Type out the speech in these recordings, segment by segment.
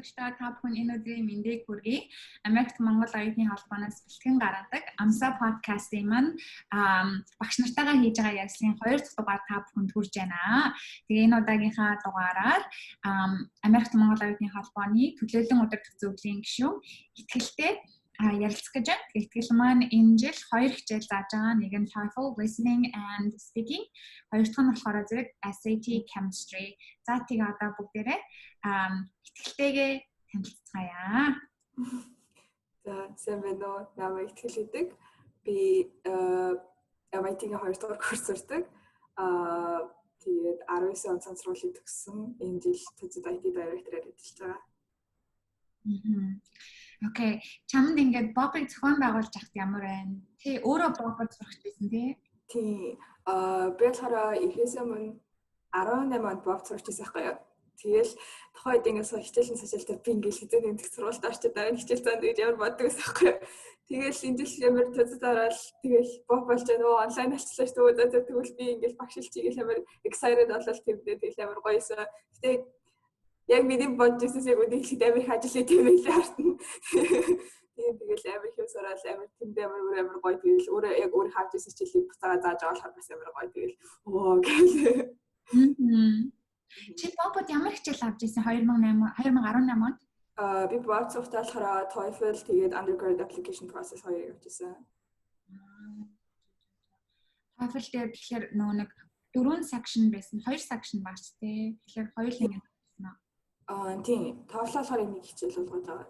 сонсогчдоо та бүхэн энэ өдрийн мэндийг хүргэе. Америкт Монгол оюутны холбооноос бэлтгэн гаргадаг Амса подкастын маань багш нартайгаа хийж байгаа ярилцлагын 2 дахь дугаар та бүхэнд хүрж байна. Тэгээ энэ удаагийнхаа дугаараар Америкт Монгол оюутны холбооны төлөөлөн удирдах зөвлөлийн гишүүн итгэлтэй ярилцах гэж байна. Итгэл маань энэ жил 2 хичээл зааж байгаа. Нэг нь TOEFL listening and speaking. Хоёр дахь нь болохоор зэрэг SAT chemistry. За тэгээ одоо бүгдээрээ итгэлтэйгээ танилцгаая. За сайн байна уу? Намайг Итгэл гэдэг. Би MIT-ийн 2 дугаар курс сурдаг. Тэгээд 19 он сонсруулыг төгссөн. Энэ жил төцөд IT director-аар ажиллаж байгаа. Окей. Чамд ингээд Bob-ыг зохион байгуулж ахт ямар байна? Тэ өөрөө Bob-ыг сурах гэсэн тий? Тий. Би болохоор эхлээсээ мөн 18 онд Bob сурч байсан байхгүй юу? Тэгэл тухайд ингээд хичээлийн сошиалтай би ингээд хэзээ нэгдэх сургуульд орчод байгаа хичээл цаанд гэж ямар боддог байсан байхгүй юу? Тэгэл энэ жил ямар төцөд ороод тэгэл Bob болж нөгөө онлайн алчлаа шүү дээ. Тэгвэл би ингээд багшилчиг ямар excited болол тэмдээ тэгэл ямар гоёсэн. Гэтэ яг миний бодчихсон яг үнийг Америк ажиллах тийм байлаа хартна. Тэгэл Америк юмсараад Америк тэнд амар гоё тэгэл өөрөө яг өөр хавж ирсэн чиглэлийг буцаага зааж байгаа болохоор бас амар гоё тэгэл оо гэл. Чи Bob-д ямар хичээл авч ирсэн 2018 онд? Би Bob цогтой болохоор TOEFL тэгээд undergrad application process хоёрыг авч ирсэн. TOEFL дээр тэгэхээр нөгөө нэг 4 section байсан, 2 section багч тий. Тэгэхээр хоёулаа ингэ тийм. TOEFL болохоор нэг хичээл болгож байгаа.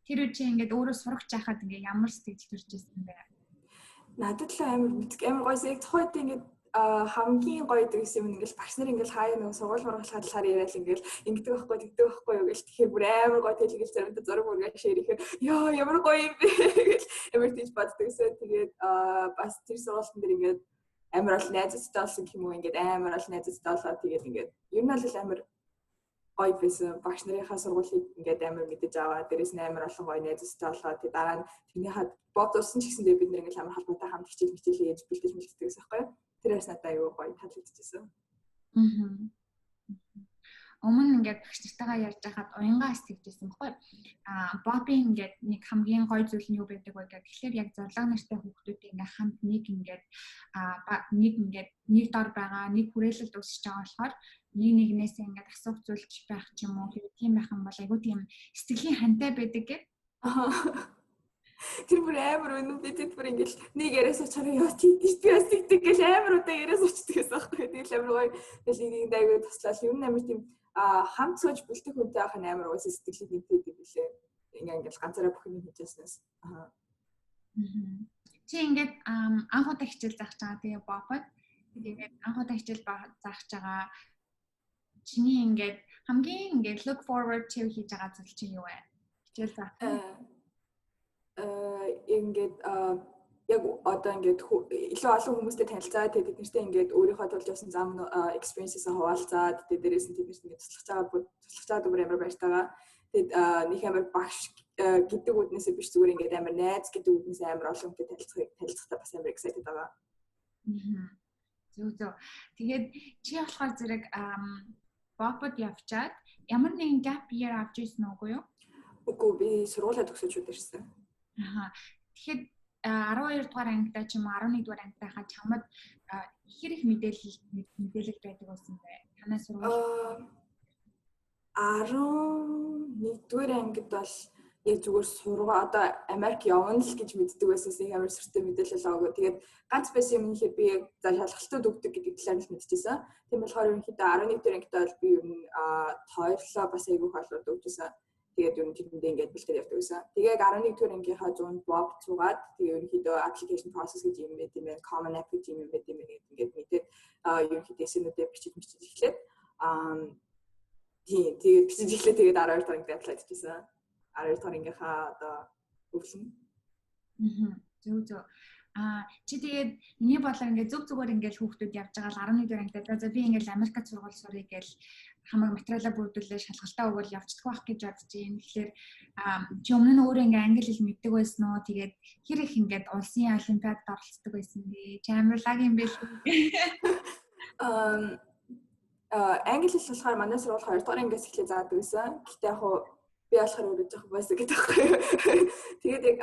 Тэр үе чи ингээд өөрөө сурах жахад ингээд ямар сэтгэл төрж ирсэн бэ? Надад л амар гойс яг тухайд ингээд хамгийн гоё гэсэн юм ингээл багш нар ингээл хаяа нэг сургууль мургалахад талаар яриад ингээл ингэдэг байхгүй тэгдэг байхгүй юу гэж тэгэхээр бүр амар гоё тэгэл заримдаа зураг мөргөө ширэхээр ёо ямар гоё юм бэ гэж амар тийж боддогсэн. Тэгээд бас тэр сургуультан дээр ингээд амар ол найзтай болсон юм уу ингээд амар ол найзтай болоо тэгээд ингээд ер нь л амар гоё байсан. Багш нарынхаа сургуулийг ингээд амар мэдэж аваа. Дээрээс нь амар олон гоё найзтай болоо. Тэгээд дараа нь тэрнийхээ бод усан ч гэсэндээ бид нэг амар халбуутай хамт хичээл хийж бэлдэж мэлддэг гэсэн байхгүй юу? Тэрээс надад аюу гоё таалагдчихсан. Өмнө ингээд багш нартайгаа ярьж байхад уянгаа сэтгэжсэн байхгүй. Bob-ийн ингээд нэг хамгийн гоё зүйл нь юу байдаг вэ гэхээр яг зорилго нартай хүүхдүүд ингээд хамт нэг дор байгаа, нэг хүрээлэлд өсөж байгаа болохоор нэгнээсээ ингээд асуух зүйлч байх ч юм уу. Тийм байх юм бол айгүй тийм сэтгэлийн хантай байдаг гэх. Тэр бүр амар өнөө бидэд бүр ингээл нэг яриас очроо яа тийш би бас тэгдэг гэл амар удаа яриас очдөг гэсэн байхгүй. Тэгэл амар гоё. Тэгэл нэг дайгүй туслал ер нь амар тийм хамт сууж бэлдэх хүнтэй байх нь амар уус сэтгэлийг нэмтэйдэг билээ. Ингээл ганцаараа бүх юм хийжсэнээс. Чи ингээд анх удаа хичээл заах чагаа тэгээ Bob-д. Тэгээд анх удаа хичээл заах чагаа чиний ингээд хамгийн ингээд look forward to хийж байгаа зүйл чи юу вэ? Хичээл заах. Ингээд яг одоо ингээд илүү олон хүмүүстэй танилцаад тэгээд тэднэртэй ингээд өөрийнхөө тулж явсан зам experience-ээс хуваалцаад тэгээд дээрээс нь тэднэрт ингээд туслах чаад бүр амар баяртайгаа тэгээд нэг амар багш гэдэг үднээсээ биш зүгээр ингээд амар найз гэдэг үднээсээ амар олон хүнтэй танилцахтаа бас амар excited байгаа. Зөв. Тэгээд чи болохоор зэрэг Bob-д явчаад ямар нэгэн gap year авч ирсэн үгүй юу? Үгүй би сургуулаа төгсөж ирсэн. Тэгэхээр 12 дугаар ангидаа ч юм уу 11 дугаар ангидаа хаа чамд хэр их мэдээлэл байдаг байсан бэ? Танай сургууль 11 дугаар ангид бол яг зүгээр сургаа одоо Америк явна л гэж мэддэг байсаас их амар сүртэй мэдээлэл аваагүй. Тэгээд ганц байсан юм ихээр би яг за шалгалтууд өгдөг гэдэг талаар нь мэдчихсэн. Тийм болохоор ерөнхийдөө 11 дугаар ангидаа бол би ер нь тооёрлоо бас айгүй халууд өгчээсэн. Тэгээд ер нь тэрэндээ ингээд бэлтгэл явдаг байсан. Тэгээд 11 дугаар ангийнхаа 100 Bob цугаад тэгээд ерөнхийдөө application process гэж юм байт юм байна. Common app гэж юм байт юм байна гэдэг ингээд мэдээд ерөнхийдөө эсэнүүдээ бичиж эхлээд тэгээд бичиж эхлээд тэгээд 12 дугаар ангид apply хийжсэн. 12 дугаар ангийнхаа одоо өвлөн. Зөв. Чи тэгээд миний бодлоор ингээд зүгээр ингээд хүүхдүүд явж байгаа л 11 дугаар ангидаа за би ингээд Америкт сургууль сурыг гэж хамаг материалаа бүрдүүлээ шалгалтаа өгөөл явцдаг байх гэж бодож юм. Тэгэхээр чи өмнө нь өөрөө ингээд англи хэл мэддэг байсан уу? Тэгээд хэр их ингээд улсын олимпиадад оролцдог байсан бэ? Чи амар лаг юм бэ? англи хэл болохоор манай сургууль 2 дугаар ангиас эхлээ заадаг гэсэн. Гэхдээ яг би болохоор өөрөө жоохон байсан гэдэг байхгүй. Тэгээд яг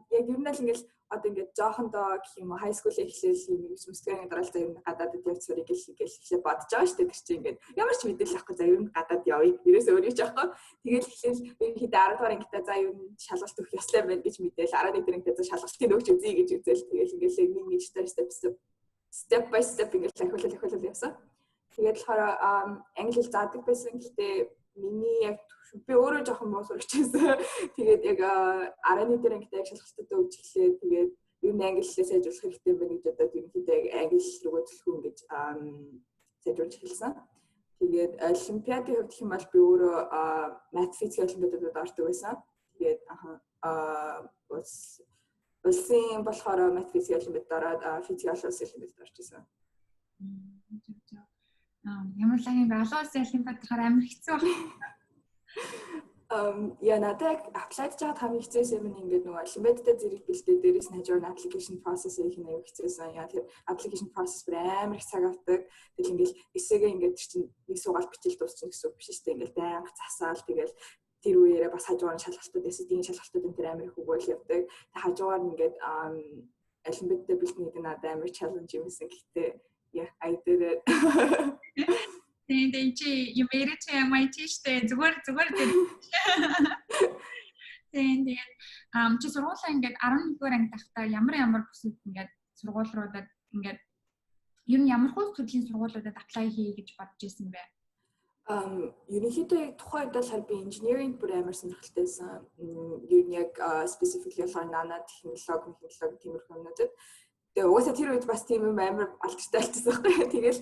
ер нь л ингээл одоо ингээд жоохондоо гэх юм уу high school эхлээл юм сүмсдгийн дараалал ер нь гадаадд явцварыг эхлээ бодож байгаа шүү дээ. Тэр чинь ингээд ямар ч мэдээлэл авахгүй за ер нь гадаад явъя. Ерөөсөө өөрөө жоохгүй. Тэгээд эхлээл ерөнхийдөө 10 дугаар ангитаа за ер нь шалгалт өгөх ёстой байна гэж мэдээл 11 дэх ангитаа за шалгалтыг өгч үзье гэж үзэл тэгээд ингээд нэг step by step ингээд ахиулал явсан. Тэгээд болохоор англи хэл заадаг байсан. Гэхдээ миний яг би өөрөө жоохон муу сурагч байсан. Тэгээд яг 11 дээр ангитай яг шалгалтад өгч эхлэе. Тэгээд ер нь англи хэлээ сайжруулах хэрэгтэй байна гэж бодоод ерөнхийдөө яг англи хэл рүү төлөх гэж сайжруулж эхэлсэн. Тэгээд олимпиадын хувьд гэх юм бол би өөрөө math physics олимпиадад ордог байсан. Тэгээд улсын болохоор math physics олимпиадад ороод physics олимпиадад орж исэн. Ямар л юм бэ? Олон улсын олимпиад болохоор амар хэцүү байна. Я надад applied жаад хамгийн хэцүүсэн юм ингээд нөгөө олимпиадтай зэрэг бэлдээ дээрээс нь хажуугаар application process их нэг хэцүүсэн. Яа тэр application process амар их цаг авдаг. Тэгэл ингээд эсээгээ ингээд чинь нэг суугаал бичил дуусчих гэсэн үг биш шүү дээ. Ингээд байнга засаал тэгэл тэр үеэрээ бас хажуугаар нь шалгалтууд эсэдийн шалгалтууд энэ амар их өгөөл явдаг. Тэг хажуугаар нь ингээд олимпиадтай бэлдэх гэдэг надад амар challenge юмсэн. Гэхдээ yeah, I did it. Тэгээд чи you made it to MIT штэ зүгээр. Тэгээд чи сургуулаа ингээд 11-р анги тахтаа ямар бүсэд ингээд сургуулиудад ингээд ер нь ямар хөө төрлийн сургуулиудад apply хий гэж бодож ирсэн бэ? Ерөнхийдөө тухайн үед болохоор би engineering бүр амар сонирхолтойсэн. Ер нь яг specifically нана технологи тиймэрхүү юмнуудад тэгээ угаасаа тэр үед бас тийм юм амар алдартай болчихсон байхгүй. Тэгэл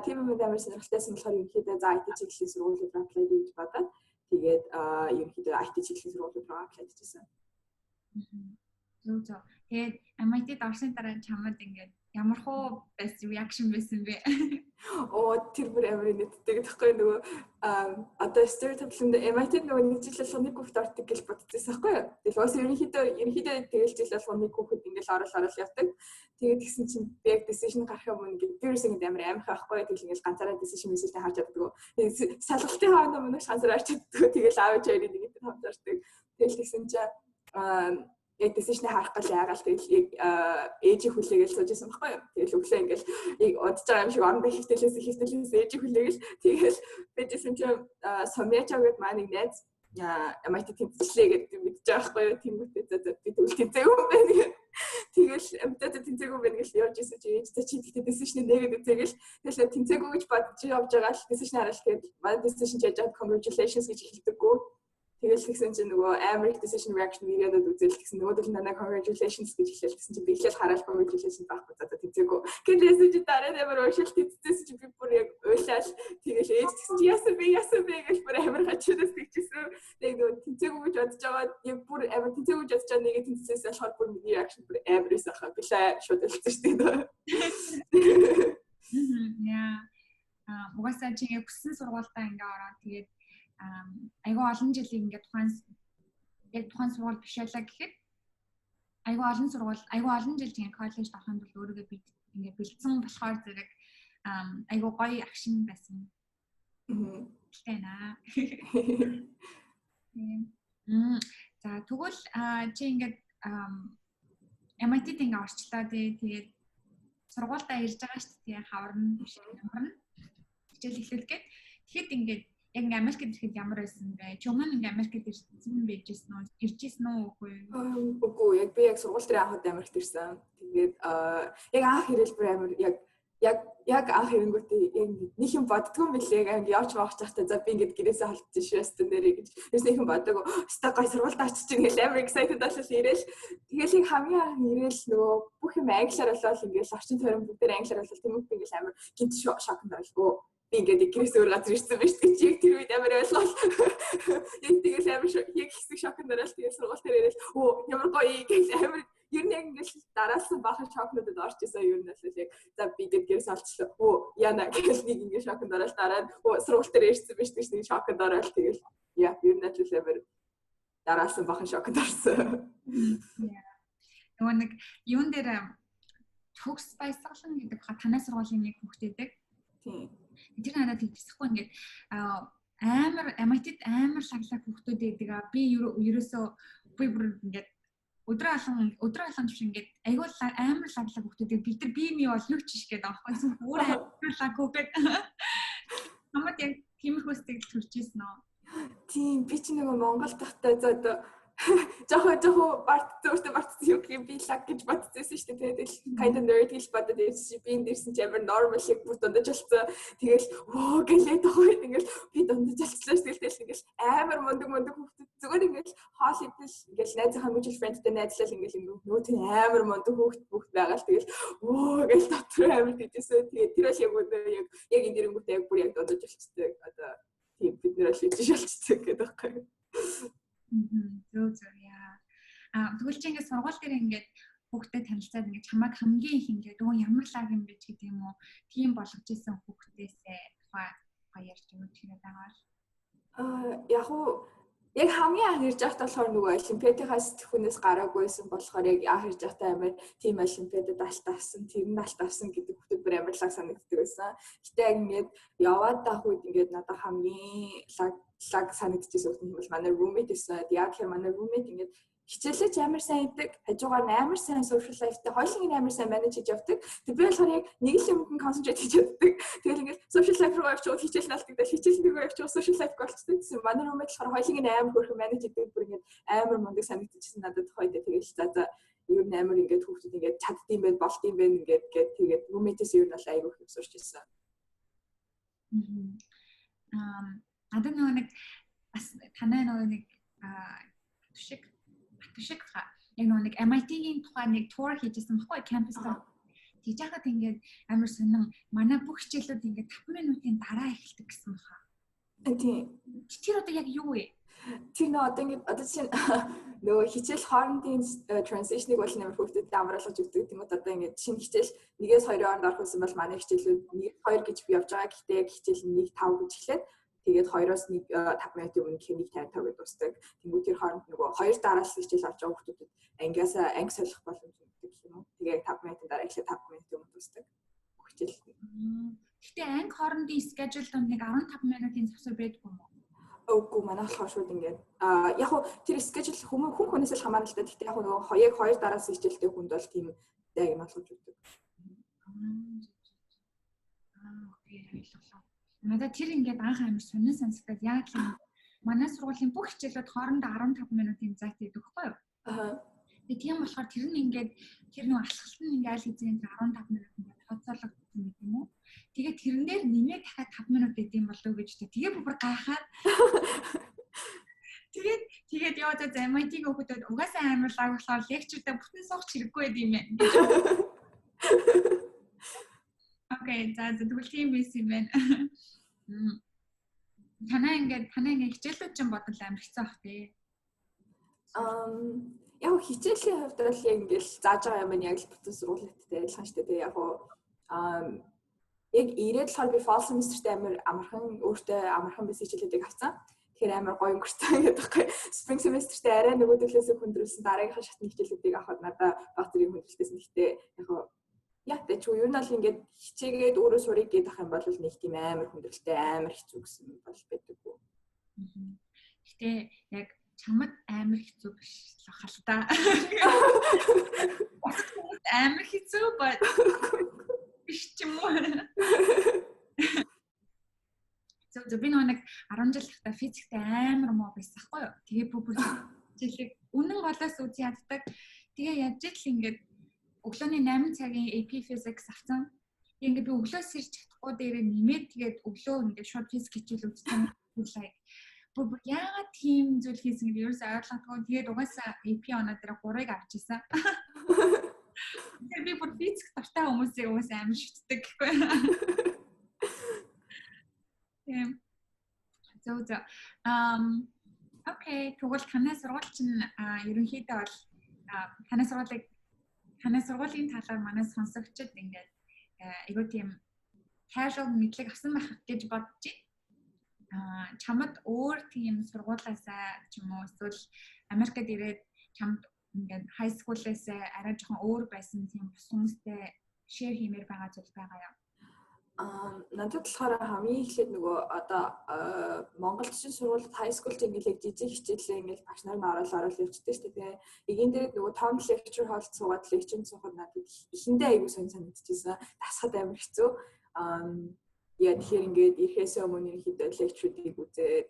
тийм юм амар сонирхолтойсэн болохоор ерөнхийдөө за IT чиглэлийн сургуулиуд apply гэж бодоод тэгээд ерөнхийдөө IT чиглэлийн сургуулиуд apply хийжсэн. Зөв. Тэгээд MIT-д орсны дараа чамд ингээд ямар хөө best reaction байсан бэ? Тэр бүр амар нэттэй гэхгүй нөгөө одоо stereotype-нд MIT-д нөгөө нэг жил болгоныг хүүхд ордог гэж бодчихсон байхгүй юу? Тэгэл бас ерөнхийдөө тэгэл жил болгоныг хүүхэд ингээл орол явдаг. Тэгээд тэгсэн чинь би яг decision гарах юм ингээд вирус ингээд амар амих байхгүй. Тэгэл ингээл ганцаараа decision message харж чаддаг. Тэгээд салгалтын хаана мөн шансаар харж чаддаг. Тэгэл аавч хоёрын нэг нь хамт ордог. Тэгэл тэгсэн чинь яг decision харах гал яагаад тэгэл ээжийн хүлээгээл сууж байсан байхгүй юу. Тэгэл өглөө ингээл удаж байгаа юм шиг орондоо хөвтөлөөс ээжийн хүлээгээл тэгэл бэжсэн чинь сумьячаа гэдэг маань нэг найз MIT тэмцэлээ гэдэг мэдж байгаа байхгүй юу. Тэнгүүтээ би тэгвэл тэмцээгүй юм байна. Тэгэл амтад тэмцээгүй байна гэж явж ирсэн чи ээжтэй чи тэгтээ decision нэгээд үзээгэл тэгэл тэмцээгүй гэж бодож явж байгаа л decision хараал гээд манай decision хийж байгаа congratulations гэж хэлдэггүй. Тэгэл тэгсэн чинь нөгөө амар их decision reaction видеодод үзэл тэгсэн нөгөө л надаа congratulations гэж хэлсэн чинь би ихлээр хараад congratulations байхгүй за тэмцээгүй. Гэтэл чи дараа амар уушилт тэмцсэн чи би бүр яг уйлал тэгэл ээж тэгсэн чи яасан бэ гэж бүр амар хачаас тэгчихсэн. Тэгээ нөгөө тэмцээгүй гэж бодож байгаа яг бүр амар тэмцээгүй гэж бодож байгаа нэгэ тэмцээсээс болохоор бүр миний reaction бүр амар байсан хаа. Билээ шууд хэлсэн шүү дээ. Яа. Угаасаа чи хүссэн сургуультаа ингээ ороод тэгээд айгүй олон жилийн ингээд тухайн сургууль биш байлаа гэхэд айгүй олон жил тийм коллежд орохын тулд өөрийгөө би ингээд бэлдсэн болохоор зэрэг айгүй гоё агшин байсан. Тэнаа. За тэгвэл чи ингээд MIT-д ингээд орчлоо тэгээд сургуультаа ирж байгаа шүү дээ хаварна биш ямар хичээл эхлүүлэх гээд тэгэхэд ингээд яг Америкт ирэхэд ямар байсан бэ? Чи өмнө нь Америкт ирсэн байжсэн үү? Иржсэн үү үгүй юу? Үгүй яг би яг сургууль дээр анхад Америкт ирсэн. Тэгээд яг анх ирэл бүр амар яг анх ирэнгүүтээ яг нэг юм боддгоо мэлээ. Яг явж байгаа хацтай за би ингээд гэрээсээ холдсон швестэн нэрээ гэж. Тэрс нэг юм боддог. Өстой гой сургуульд очиж ингээл амар excited болол ирээл. Тэгэл яг хамгийн анх ирээл нөгөө бүх юм англиар болол ингээл орчин тойрон бүгдээр англиар болол тийм үү ингээл амар гинт шокнд орлоо. Би ингээд гэрээс өөр газар ирсэн байж гэж яг тэр үед амар ойлголоо. Яг тэгэл амар яг хэсэг шокнд орол тэгэл сургууль дээр ирэл ямар гоё гэж амар ер нь яг ингээд дараалсан бахан шокнуудад орж исэн ер нь бол яг за би гээд гэрээс олчлоо. Яна гэж нэг ингээд шокнд орол дараа сургууль дээр ирсэн байж гэж нэг шокнд орол тэгэл ер нь л амар дараалсан бахан шокнд орсон. Нөгөө нэг юун дээр төгс баясгалан гэдэг танай сургуулийн нэг хүүхдээдэг. Тийм. Тэр надад хэлчихсэхгүй ингээд амар MIT-д амар лаглаг хүүхдүүд байдаг. Би ерөөсөө би бүр ингээд өдрөө алган биш ингээд айгүй амар лаглаг хүүхдүүдийг бид нар би юу бол юу ч шиг гэдэг аахгүй бүр амар лаг хүүхэд. Намайг яг тиймэрхүү сэтгэл төрж ирсэн нөө. Тийм би ч нөгөө Монгол тахтай зөө жоохон барт юу гэх би лаг гэж бодсон шүү дээ. Тэгээд kind of nerd гэж бодоод ирсэн чи би дэрсэн чи амар normal шиг бүр дундаж болсон. Тэгэл оо гэлээ тохоо ингээл би дундаж алцлаа тэгэл ингээл амар мундаг хүүхдүүд зүгээр ингээл хоол идэл ингээл найзынхаа mutual friendтэй найзлал ингээл нөө тийм амар мундаг хүүхд байгаа л тэгэл оо гэл дотор амар гэдээсээ тэгээд тэр бол яг энэ дэрэнгүүтээ яг бүр яг дундаж болчихсон. Одоо тийм бид нэр л хийж болчихсон гэдэг байхгүй. Зөв яа. Тэгвэл чи ингээд сургууль дээр ингээд хүүхдэд танилцаад ингээд чамайг хамгийн их ингээд өө ямар лаг юм бэ гэдэг юм уу? Тийм болгож исэн хүүхдээсээ тухай ярьж өгөх хэрэг байгаа. Яг уу яг хамгийн анх ирж байхдаа болохоор нөгөө олимпиадынхаас сэтгхүүнээс гараагүйсэн болохоор яг анх ирж байхдаа амар тийм олимпиадад алт авсан, тэр нь алт авсан гэдэг хүүхдүүд бүр амар лаг санагддаг байсан. Гэтэ яг ингээд яваад байх үед ингээд надад хамгийн лаг санагдчихсэн хүүхдүүд бол манай roommate байсан. Яг тэр манай roommate ингээд хичээлээ ч амар сайн идэг, хажуугаар амар сайн social life-тэй хоёуланг амар сайн менеж хийж явдаг. Тэг би болохоор яг нэг л юмд концентрейт хийж чаддаг. Тэгэл ингээд social life руу явчихвал хичээл нь алдагдал, хичээл рүү явчихвал social life болчихсон гэсэн. Манай roommate болохоор хоёуланг амар хөрхөн менеж хийдэг, бүр ингээд амар мундаг санагдчихсан надад хойд. Тэгэл за ер нь амар ингээд хүүхдүүд ингээд чаддсан байх, болдсон байх ингээд тэгээд roommate-с ер нь бол айгүй их сурч ирсэн. Надад нөгөө нэг бас танай нөгөө нэг шиг яг нэг MIT-ийн тухай нэг тур хийжсэн баггүй кампус дээр. Тэгж яхад ингээд амар сонин манай бүх хичээлүүд ингээд 5 минутын дараа эхэлдэг гэсэн баха. Тийм. Тэр одоо яг юу вэ? Тэр нөө одоо ингээд одоо чинь нөгөө хичээл хоорондын transition-ыг бол нэмэр хүүхдэд амруулж өгдөг. Тэгмэд одоо ингээд шинэ хичээл 1-ээс 2 хооронд орох гэсэн бол манай хичээлүүд 1-2 гэж би явж байгаа. Гэхдээ яг хичээл 1-5 гэж эхлээд тэгээд 2-оос 5 минутын өмнө гэхээр 1:50 гэж дуусдаг. Тэнгүү тэр хооронд нөгөө 2 дараалал хичээл авч байгаа хүүхдүүдэд анги солих боломж өгдөг юм уу? Тэгээд 5 минутын дараа эхлээд 5 минутын өмнө дуусдаг. Хичээл. Гэхдээ анги хоорондын schedule донд нэг 15 минутын завсар байдгүй юм уу? Үгүй манай болохоор шууд ингээд яг хөө тэр schedule хүнээс л хамаарна л да. Гэхдээ яг нөгөө яг 2 дараалал хичээлтэй хүнд бол тийм яг юм болгож өгдөг. Окей, ойлголоо. Надад тэр ингээд анх амар сонин сонсогдоод яг л манай сургуулийн бүх хичээлүүд хоорондоо 15 минутын зайт өгдөг байхгүй юу? Тэгээ тийм болохоор тэр нь ингээд тэр нэг алхалт нь ингээд аль хэзээ 15 минут ингээд тооцоологдсон гэдэг юм уу? Тэгээ тэрэн дээр нэмээд дахиад 5 минут гэдэм болов гэж тэгээ бүр гайхаад тэгээд яа за MIT-г өгөхөд угаасаа амар лаг болохоор лекчердээ бүтэн суух хэрэггүй байд юм байна. Окей, за тэгвэл тийм биш юм байна. Танай ингээд хичээлүүд чинь бодвол амар хэцүү бах тий. Яг хичээлийн хувьд бол яг ингээл зааж байгаа юм яг л бүтэн сургуулиудтай адилхан шүү дээ. Яг яг ирээд болохоор би fall semester-тэй амархан өөртөө амархан биш хичээлүүдийг авсан. Тэгэхээр амар гоё өнгөрсөн гэдэг байхгүй. Spring semester-тэй арай нөгөө төлөөсөө хүндрүүлсэн дараагийнхаа шатны хичээлүүдийг авахд надад баг зэрэг хүндрэлтэйсэн. Гэхдээ яг тэ ч юу нь бол ингээд хичээгээд өөрөө сурыг гэдэг ах юм бол нэг тийм амар хүндрэлтэй амар хэцүү гэсэн бол байдаггүй. Гэтэ яг чамд амар хэцүү биш л та. Амар хэцүү биш ч юм уу. Зөв би нэг 10 жил тахта физиктэй амар муу байсан хгүй юу. Тэгээ бүр хичээлийг үнэн голоос үгүй яддаг. Тэгээ яаж л ингээд өглөөний 8 цагийн AP Physics авсан. Ингээд би өглөөс ирж чадахгүй дээрээ нэмээд тэгээд өглөө ингээд шууд физик хичээл үзсэн. Бүр яагаад тийм зүйл хийсэн гэж ерөөсөй ойлгохгүй. Тэгээд угаасаа AP оноо дээр 3-ыг авч ирсэн. Тэгээд би бүр физик дуртай хүмүүсийг угаасаа амар шүтдэг гэхгүй. Зөв. Окей, тэгвэл танай сургууль чинь ерөнхийдөө бол танай сургуулийн талаар манай сонсогчид ингээд айгуу тийм casual мэдлэг авсан байх гэж бодож байна. Чамд өөр тийм сургуулиасаа ч юм уу эсвэл Америкт ирээд чамд ингээд high school-ээс арай жоохон өөр байсан тийм бус хүмүүстэй share хиймээр байгаа зүйл байгаа юу? Надад болохоор хамгийн эхлээд нөгөө одоо Монголчин сургуульд high school-д ингээл жижиг хичээлээ ингээл багш нар нь оруулаад явчихдаг шүү дээ. Эгийн дээр нөгөө том lecture hall суугаад lecture суухад надад эхэндээ аягүй сонь санагдчихсан. Тасхад амар хэцүү. Яа тэгэхээр ингээд ирэхээс өмнө ерөнхийдөө lecture-уудыг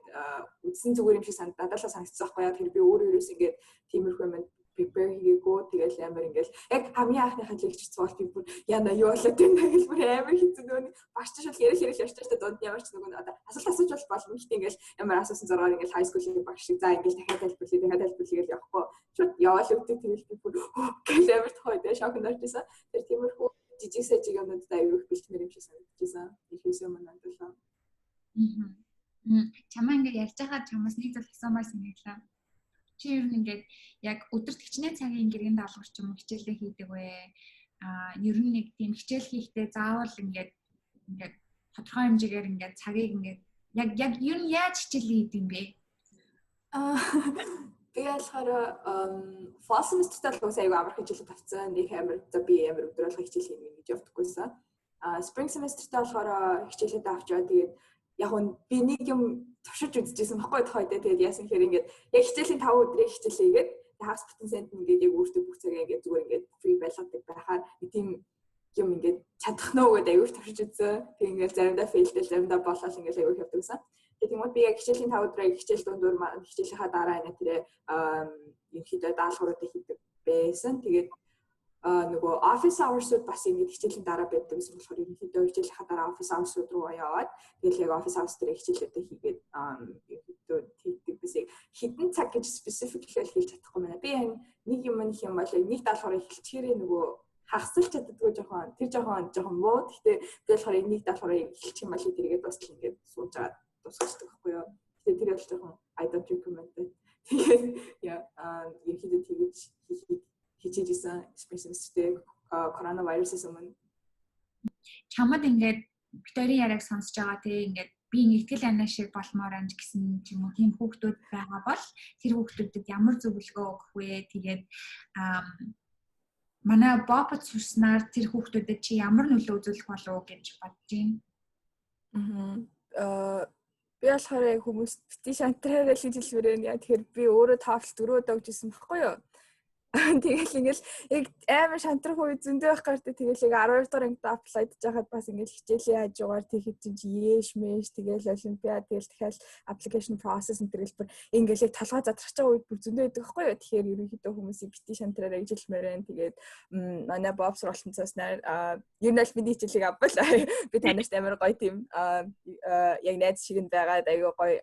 үзсэн зүгээр юм шиг надад л санагдсан байхгүй яа. Тэгэхээр би өөрөө ингээд тиймэрхүү юм prepare хийгээгүй тэгэл амар ингээл яг хамгийн анхныхаа lecture цугал би бүр яна юу болоод байна гэж бүр амар хэцүү нөгөө багш чинь ярил явж та дунд ямар ч нөгөө одоо асуулт асууж болно гэхдээ ингээл ямар асуусан зургаар ингээл high school-ийн багш шиг за ингээл дахиад тайлбарлая явахгүй шууд яваал өгдөг тэгэл би бүр гэл амар тохойд шокнд орчихсан тэр тиймэрхүү жижиг сажиг юмнуудад аюул бэлтмэр юм шиг санагдчихсан ихээс өмнө надад чамаа ингээд ярьж байгаа чамаас нэг зүйл асуумаар санагдлаа. Чи ер нь ингээд яг өдөрт хичнээн цагийн гэргийн даалгавар ч юм уу хичээлээ хийдэг вэ? Ер нь нэг тийм хичээл хийхдээ заавал ингээд тодорхой хэмжээгээр ингээд цагийг ингээд яг ер нь яаж хичээл хийдэг юм бэ? Би болохоор fall semester-тэй л аягүй амар хичээлээ тавьсан. Нэг амар би амар өдөр болго хичээл хийнэ гэж явдаггүйсэн. Spring semester-тэй болохоор хичээлээ авчгаа тэгээд яг би нэг юм туршиж үзчихсэн баггүй тохойдоо тэгээд яасан хэрэг ингээд яг хичээлийн 5 өдрийн хичээлээ хийгээд хагас бүтэн сент ингээд яг өөртөө бүх цагаа ингээд зүгээр ингээд free байлгадаг байхаар нэг тийм юм ингээд чадах нөө гэдэг аягүй туршиж үзсэн. Тэг ингээд заримдаа failдэл заримдаа болол ингээд аягүй явдаг гэсэн. Тэгээд би яг хичээлийн 5 өдрийн хичээл дундуур хичээлийнхаа дараа нэ ерөнхийдөө даалгавруудыг хийдэг байсан. Тэгээд нөгөө office hours-ууд бас ингэж хичээлийн дараа байдаг гэсэн болохоор ерөнхийдөө хичээлийнхаа дараа office hours-ууд руу яваад тэгэл яг office hours дээр хичээлүүдээ хийгээд ерөнхийдөө хийдэг байсан. Хэдэн цаг гэж specific хэлж чадахгүй байна. Би нэг юм нэг юм бол нэг даалгаврыг хэлчихээрээ нөгөө хагасч чаддаггүй жоохон муу. Гэхдээ би болохоор нэг даалгаврыг хэлчих юм бол тэргээд бас л ингэж сууж байгаа тусгацдаг байхгүй юу. Тэгэхээр тэр бол жоохон I don't recommend it. Тэгээд ерөнхийдөө тэгэж хичээжсэн специалисттэй коронавирусээс өмнө чамд ингээд Викторийн яриаг сонсож байгаа тийм ингээд би нэгтгэл анаа шиг болмоор амж гэсэн юм уу тийм хүүхдүүд байгаа бол тэр хүүхдүүдэд ямар зөвлөгөө өгөх вэ? Тэгээд манай бопот сурснаар тэр хүүхдүүдэд чи ямар нөлөө үзүүлэх болов гэж бодож байна? Би болохоор хүмүүс бити шантраараа л гэж хэлбэрэн яа тэгэхээр би өөрөө TOEFL 4 удаа өгчсэн байхгүй юу? Тэгэл ингээл яг амар шантрах үе зөндөө байх гартаа тэгэл яг 12 дахь ангид апплайдж байхад бас ингээл хичээлийн хажуугаар тэгэхэд чинь яэш мэш тэгэл олимпиад тэгэл дахиад application process энэ төрөлбөр ингээл яг толгой задрах байгаа үед бүр зөндөө байдаг байхгүй юу. Тэгэхээр ерөнхийдөө хүмүүсийг бити шантраараа гэж хэлмээр байна. Тэгээд манай Bob сургалтынцаас ер нь л миний хичээлийг авбал би танарт амар гоё тийм яг найз шиг нь байгаад аягүй гоё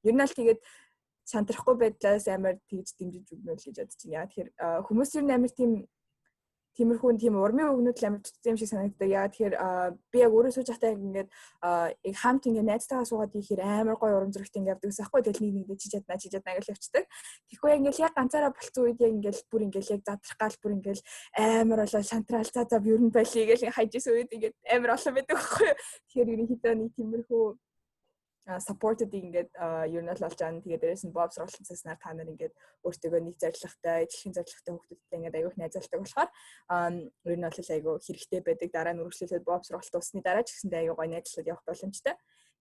ер нь л тэгээд сандрахгүй байдлаас амар тэгж дэмжиж өгнө л гэж бодож байна. Тэгэхээр хүмүүс ер нь амар тиймэрхүү тийм урмын өгнөд л амар тутсан юм шиг санагддаг. Яа тэгэхээр би яг өөрөө сууж байхдаа ингээд яг хамт ингээд найзтайгаа суугаад ихээр амар гоё урам зоригтой ингээд явдаг гэсэн байхгүй. Тэгэл нэг чи чадна гэж явцдаг. Тэгэхгүй яг ингээд яг ганцаараа болцсон үед яг ингээд бүр ингээд яг задрах гал бүр ингээд амар болоо шантраал за ер нь болий гэж хайжсэн үед ингээд амар олон байдаг байхгүй. Тэгэхээр ерөнхийдөө нэг тиймэрхүү supported ингээд ер нь л болж байгаа. Тэгээд дээрээс нь Bob сургалтынцаснаар та нар ингээд өөртөө нэг зорилготой, дэлхийн зорилготой хүмүүстэй ингээд аягүй найзалдаг болохоор ер нь бол аягүй хэрэгтэй байдаг. Дараа нь үргэлжлүүлээд Bob сургалт усны дараа ч гэсэндээ аягүй гоё найзлаад явах боломжтой.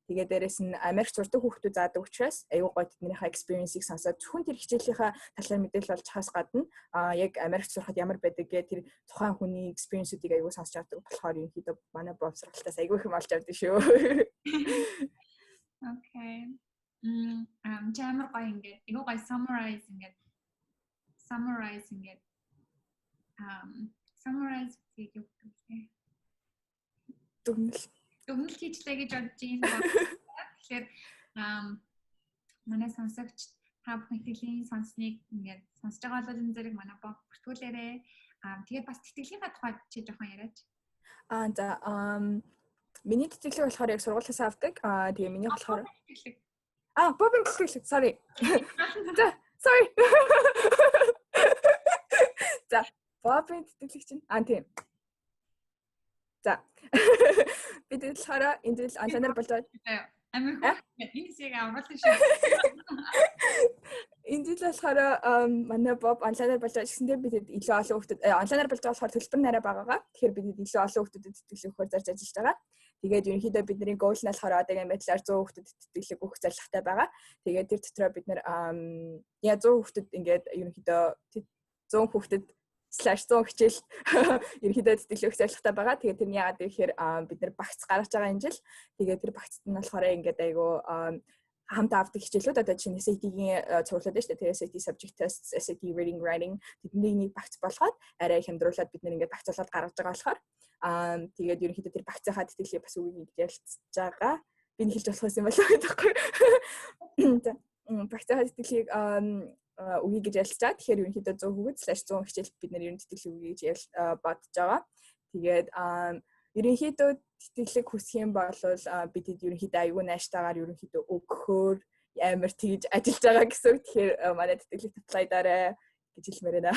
Тэгээд дээрээс нь Америк сурдаг хүмүүс заадаг учраас аягүй гоё тэднийхээ experience-ийг сонсоод зөвхөн тэр хичээлийнхаа талаар мэдээлэл олж хаас гадна яг Америк сурахад ямар байдаг гэх тэр тухайн хүний experience-үүдийг аягүй сонсч авдаг болохоор ерөнхийдөө манай Bob сургалтаас аягүй их юм олж авдаг шүү. Okay. Jammer гоё ингээд эго гоё summarize хийгээд хийх юм. Дүгнэлт хийжлээ гэж бодож байна. Тэгэхээр манай сонсогч та бүхэн итгэлийн сонсныг ингээд сонсож байгаа бол энэ зэрэг манай бог бүртгүүлээрээ. Тэгээд бас итгэлийн тухайд чи жоохон яриач. За миний тэтгэлэг болохоор яг сургуулиас авдаг. Тэгээ миний болохоор Бобын тэтгэлэг. Sorry. Sorry. За, Бобын тэтгэлэг чинь тийм. За. Би тэгэхээр энэ зүйл анлайнаар болж байгаа. Амин энэ шиг авралын шиг. Энэ зүйл болохоор манай Боб анлайнаар болж байгаа гэсэндээ би тэд илүү олон хүүхдэд анлайнаар болж байгаа болохоор төлбөр нарай багагаа. Тэгэхээр би тэд илүү олон хүүхдэд тэтгэлэг өгөхөөр зарж ажиллаж байгаа. Тэгээд ерөнхийдөө бидний goal нь болохоор одоо ингэ байдлаар 100 хүүхдэд тэтгэлэг өгөх зорилготой байгаа. Тэгээд тэр дотроо бид нэр 100 хүүхдэд ингээд ерөнхийдөө 100 хүүхдэд /100 хичээл ерөнхийдөө тэтгэлэг өгөх зорилготой байгаа. Тэгээд тэрний яагаад гэхээр бид нэр багц гаргаж байгаа энэ жил. Тэгээд тэр багцд нь болохоор ингээд айгу хамт авдаг хичээлүүд одоо чинь SAT-ийн цуглаад шүү дээ. Тэгээ SAT subject tests, SAT reading writing тэднийг нэг багц болгоод арай хямдруулаад бид нэр ингээд багцуулаад гаргаж байгаа болохоор тэгээд ерөнхийдөө тэр багцынхаа тэтгэлгийг бас үгийг ярилцж байгаа. Би нэг хэлж болох юм болоо гэдэггүй. Багцынхаа тэтгэлгийг үгийг гэж ярилцаад тэгэхээр ерөнхийдөө 100 хүүхэд /100 хичээлд бид нэр ерөн тэтгэлэг үгийг гэж бодож байгаа. Тэгээд ерөнхийдөө тэтгэлэг хүсэх юм бол бидэд ерөнхийдөө аюул найштайгаар ерөнхийдөө өгөхөөр амар тэгж ажиллаж байгаа гэсэн үг. Тэгэхээр манай тэтгэлэг apply дараа гэж хэлмээр байна.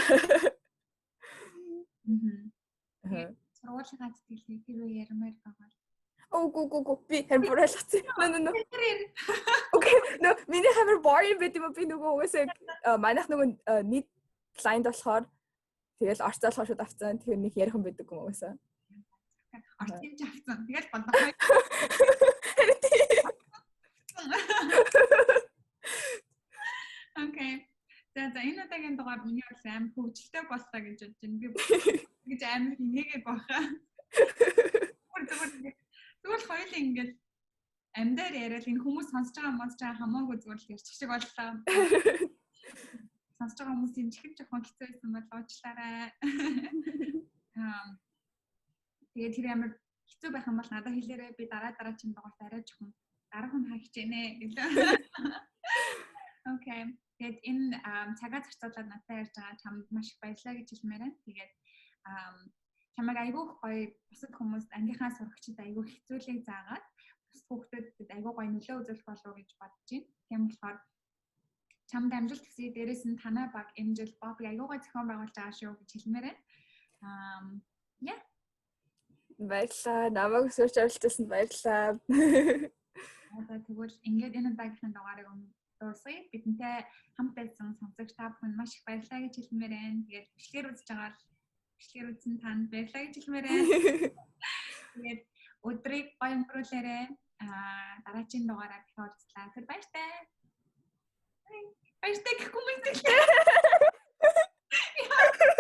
Сургуулийн тэтгэлгийг хэрвээ ярмаар байгаа. Гү би хамбар ойлгосон. No. Окей. No, миний хамбар boring байт юм би нөгөө угаасаа манайх нөгөө нийт client болохоор тэгэл орцоолохоо шууд авцсан. Тэгэхээр нэг ярих юм байдаг юм угаасаа. Орцолж авцсан. Тэгэл бодлоо. Окей. За энэ удаагийн дугаар миний бол амар хөвгөлтэй боллоо гэж бодож байна. Би гэж амар нэгээ баха. Зүгээр хоёул ингээд амьдаар яриад энэ хүмүүс сонсож байгаа хамаагүй зүгээр ярьчих шиг боллоо. Сонсож байгаа хүмүүс юм чихэн жоохон хэцүү байсан бол уучлаарай. Тэгээд тэр амар хэцүү байх юм бол надад хэлээрэй. Би дараа чинь дугаарт арай жоохон дарах хүн хаагчэнэ гэлээ. Окей. Тэгээд энэ цагаа зарцуулаад надад ярьж байгаа чамд маш их баярлалаа гэж хэлмээр байна. Тэгээд чамайг айгүйх гоё бусад хүмүүст ангийнхаа сурагчид айгүйх хэцүүлэг заагаад бус хүүхдэд айгүй гоё нөлөө үзүүлэх болов уу гэж бодож байна. Тийм болохоор чамд амжилт хүсье. Дээрээс нь танай баг энэ жил Боб айгүй гоё зохион байгуулж байгаа шүү гэж хэлмээр байна. Yeah. Баярлалаа. Намайг өсвөрч оролцуулсанд баярлалаа. Одоо тэгвэл ингээд энэ удаагийнхын дугаарыг дуусгая. Бидэнтэй хамт байсан сонсогч та бүхэнд маш их баярлалаа гэж хэлмээр байна. Тэгээд бичлэгээр үзэж байгаа бичлэгээр үзсэн танд баярлалаа гэж хэлмээр байна. Тэгээд өдрийг гоё өнгөрүүлээрэй. Дараагийн дугаараар дахин уулзлаа. Тэр баяртай. Баяртай гэхгүй мэт.